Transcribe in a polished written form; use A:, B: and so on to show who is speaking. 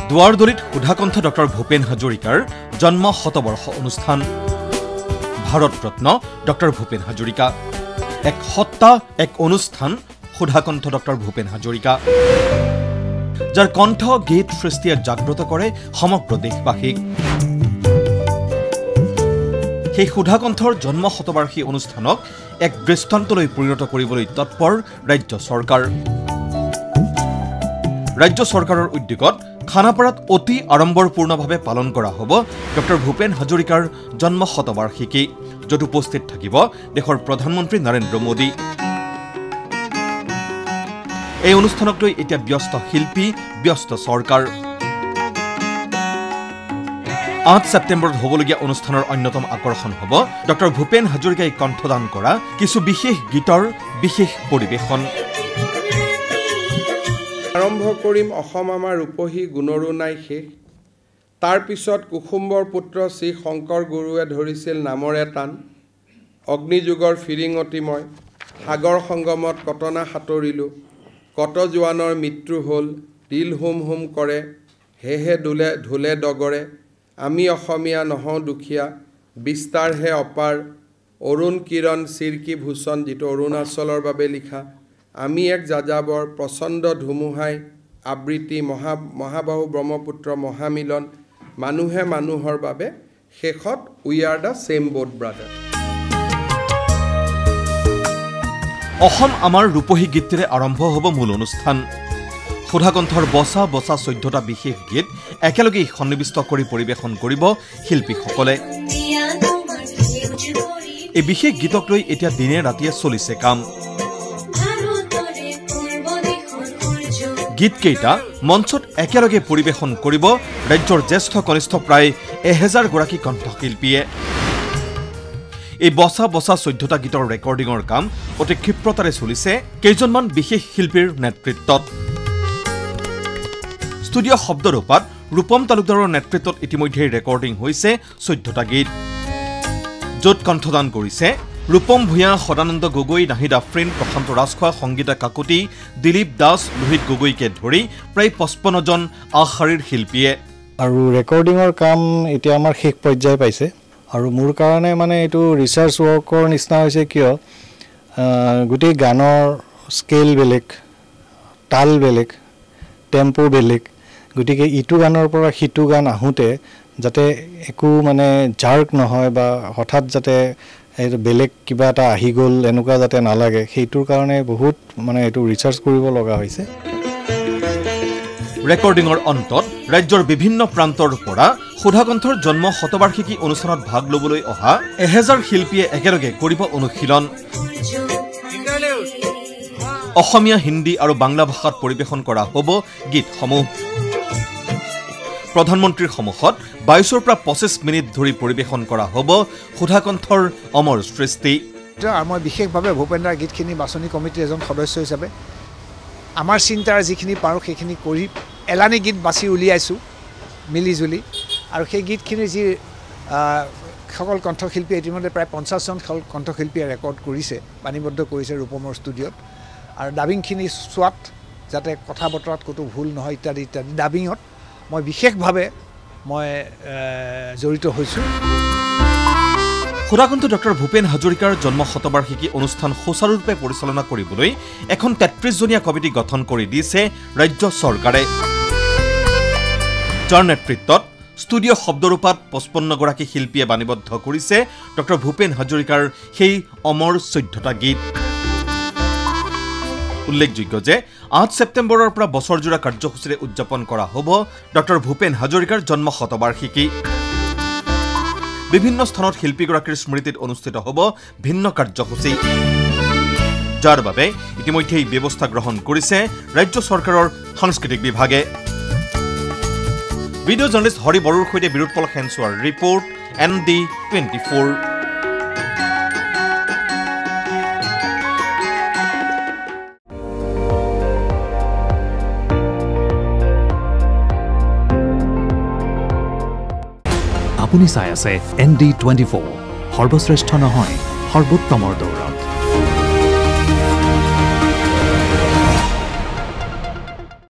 A: দুৱাৰদলিত Sudhakantha doctor Bhupen হাজৰিকাৰ জন্ম শতবৰ্ষ অনুষ্ঠান ভাৰত ৰত্ন ডক্টৰ ভূপেন হাজৰিকা এক সত্তা এক অনুষ্ঠান সুধাকণ্ঠ ডক্টৰ ভূপেন হাজৰিকা যাৰ কণ্ঠ গীত সৃষ্টিয়ে জাগ্ৰত কৰে সমগ্ৰ দেশবাসীক সেই সুধাকণ্ঠৰ জন্ম শতবাৰ্ষিকী অনুষ্ঠানক এক দৃষ্টান্তলৈ পৰিণত কৰিবলৈ তৎপৰ ৰাজ্য চৰকাৰৰ উদ্যোগত খানাপাৰাত অতি আড়ম্বৰপূৰ্ণভাৱে পালন কৰা হ'ব ডক্টৰ ভূপেন হাজৰিকাৰ জন্ম শতবাৰ্ষিকী য'ত উপস্থিত থাকিব দেশৰ প্ৰধানমন্ত্ৰী নৰেন্দ্ৰ মোদী এই অনুষ্ঠানক লৈ এতিয়া ব্যস্ত শিল্পী ব্যস্ত চৰকাৰ 8 ছেপ্টেম্বৰত হ'বলগীয়া অনুষ্ঠানৰ অন্যতম আকৰ্ষণ হ'ব ডক্টৰ ভূপেন হাজৰিকাই কণ্ঠদান কৰা কিছু বিশেষ গীতৰ বিশেষ পৰিৱেশন
B: আৰম্ভ কৰিম অসম আমাৰ ৰূপহী গুণৰো নাই শেষ তাৰ পিছত কুসুম্বৰ পুত্ৰ শ্ৰী শংকৰ গুৰুৱে ধৰিছিল নামৰে টান অগ্নিযুগৰ ফিৰিঙতি মই সাগৰ সংগমত কটনা সাঁতৰিলো কত জোৱানৰ মৃত্যু হ'ল দিল হুম হুম কৰে হেহে ঢোলে ডগৰে আমি অসমীয়া নহওঁ দুখীয়া বিস্তাৰহে অপাৰ অৰুণ কিৰণ চিৰকি ভূষণ যিটো অৰুণাচলৰ বাবে লিখা আমি এক যাযাবৰ প্ৰচণ্ড ধুমুহাই আবৃত্তি মহাবাহু ব্ৰহ্মপুত্ৰ মহামিলন মানুহে মানুহৰ বাবে শেষত we are the same boat brother
A: Assam আমাৰ ৰূপহী গীতেৰে আৰম্ভ হ'ব মূল অনুষ্ঠান সুধাকণ্ঠৰ বচা বচা 14টা বিশেষ গীত একেলগে সন্নিবিষ্ট কৰি পৰিৱেশন কৰিব শিল্পীসকলে এই বিশেষ গীতক লৈ এতিয়া দিনে ৰাতিয়ে চলিছে কাম গীতকেইটা মঞ্চত একেলগে পৰিৱেশন কৰিব ৰাজ্যৰ জ্যেষ্ঠ কনিষ্ঠ প্ৰায় 1000 গৰাকী কণ্ঠশিল্পীয়ে এই বচা বচা 14টা গীতৰ ৰেকৰ্ডিঙৰ কাম অতি ক্ষিপ্ৰতাৰে চলিছে কেইজনমান বিশেষ শিল্পীৰ নেতৃত্বত ষ্টুডিঅ' শব্দৰূপাত ৰূপম তালুকদাৰৰ নেতৃত্বত ইতিমধ্যে ৰেকৰ্ডিং হৈছে 14টা গীত য'ত কণ্ঠদান কৰিছে ৰূপম ভূঞা সদানন্দ গগৈ নাহিদ আফ্ৰিন প্ৰশান্ত ৰাজখোৱা সংগীতা কাকতি দিলীপ দাস লোহিত গগৈকে ধৰি প্ৰায় 55 জন আশাৰীৰ শিল্পীয়ে
C: আৰু ৰেকৰ্ডিঙৰ কাম এতিয়া আমাৰ শেষ পৰ্যায় পাইছে আৰু মোৰ কাৰণে মানে এইটো ৰিচাৰ্চ ৱৰ্কৰ নিচিনা হৈছে কিয় গোটেই গানৰ স্কেল বেলেগ তাল বেলেগ টেম্পো বেলেগ গতিকে ইটো গানৰ পৰা সিটো গান আহোঁতে যাতে একো মানে জাৰ্ক নহয় বা হঠাৎ যাতে বেলেগ কিবা এটা আহি গ'ল এনেকুৱা যাতে নালাগে সেইটোৰ কাৰণে বহুত মানে এইটো ৰিচাৰ্চ কৰিব লগা হৈছে
A: ৰেকৰ্ডিঙৰ অন্তত ৰাজ্যৰ বিভিন্ন প্ৰান্তৰ পৰা সুধাকণ্ঠৰ জন্ম শতবাৰ্ষিকী অনুষ্ঠানত ভাগ ল'বলৈ অহা 1000 শিল্পীয়ে একেলগে কৰিব অনুশীলন অসমীয়া হিন্দী আৰু বাংলা ভাষাত পৰিৱেশন কৰা হ'ব গীতসমূহ প্ৰধানমন্ত্ৰীৰ সন্মুখত 22 পৰা 25 মিনিট ধৰি পৰিৱেশন কৰা হ'ব সুধাকণ্ঠৰ অমৰ সৃষ্টি
D: মই বিশেষভাৱে ভূপেন্দ্ৰৰ গীতখিনি বাছনি কমিটিৰ এজন সদস্য হিচাপে আমাৰ চিন্তাৰ যিখিনি পাৰোঁ সেইখিনি কৰি এলানি গীত বাছি উলিয়াইছোঁ মিলিজুলি আৰু সেই গীতখিনি যি সকল কণ্ঠশিল্পী ইতিমধ্যে প্ৰায় 50 জন কণ্ঠশিল্পীয়ে ৰেকৰ্ড কৰিছে বাণীবদ্ধ কৰিছে ৰূপমৰ ষ্টুডিঅ'ত আৰু ডাবিংখিনি চোৱাত যাতে কথা বতৰাত ক'তো ভুল নহয় ইত্যাদি ইত্যাদি ডাবিঙত মই বিশেষভাৱে মই জড়িত হৈছোঁ
A: সুধাকণ্ঠ ডক্টৰ ভূপেন হাজৰিকাৰ জন্ম শতবাৰ্ষিকী অনুষ্ঠান সুচাৰুৰূপে পৰিচালনা কৰিবলৈ এখন 33জনীয়া কমিটি গঠন কৰি দিছে ৰাজ্য চৰকাৰে যাৰ নেতৃত্বত ষ্টুডিঅ' শব্দৰূপাত 55 গৰাকী শিল্পীয়ে বাণীবদ্ধ কৰিছে ডক্টৰ ভূপেন হাজৰিকাৰ সেই অমৰ 14টা গীত উল্লেখযোগ্য যে 8 ছেপ্টেম্বৰৰ পৰা বছৰজোৰা কাৰ্যসূচীৰে উদযাপন কৰা হ'ব ডক্টৰ ভূপেন হাজৰিকাৰ জন্ম শতবাৰ্ষিকী বিভিন্ন স্থানত শিল্পীগৰাকীৰ স্মৃতিত অনুষ্ঠিত হ'ব ভিন্ন কাৰ্যসূচী যাৰ বাবে ইতিমধ্যে ব্যৱস্থা গ্ৰহণ কৰিছে ৰাজ্য চৰকাৰৰ সাংস্কৃতিক বিভাগে ভিডিঅ' জাৰ্নেলিষ্ট হৰি বড়োৰ সৈতে বিৰোধপল খেনচোৱাৰ ৰিপৰ্ট ND24
E: আপুনি চাই আছে ND24 সৰ্বশ্ৰেষ্ঠ নহয় সৰ্বোত্তমৰ দৌৰ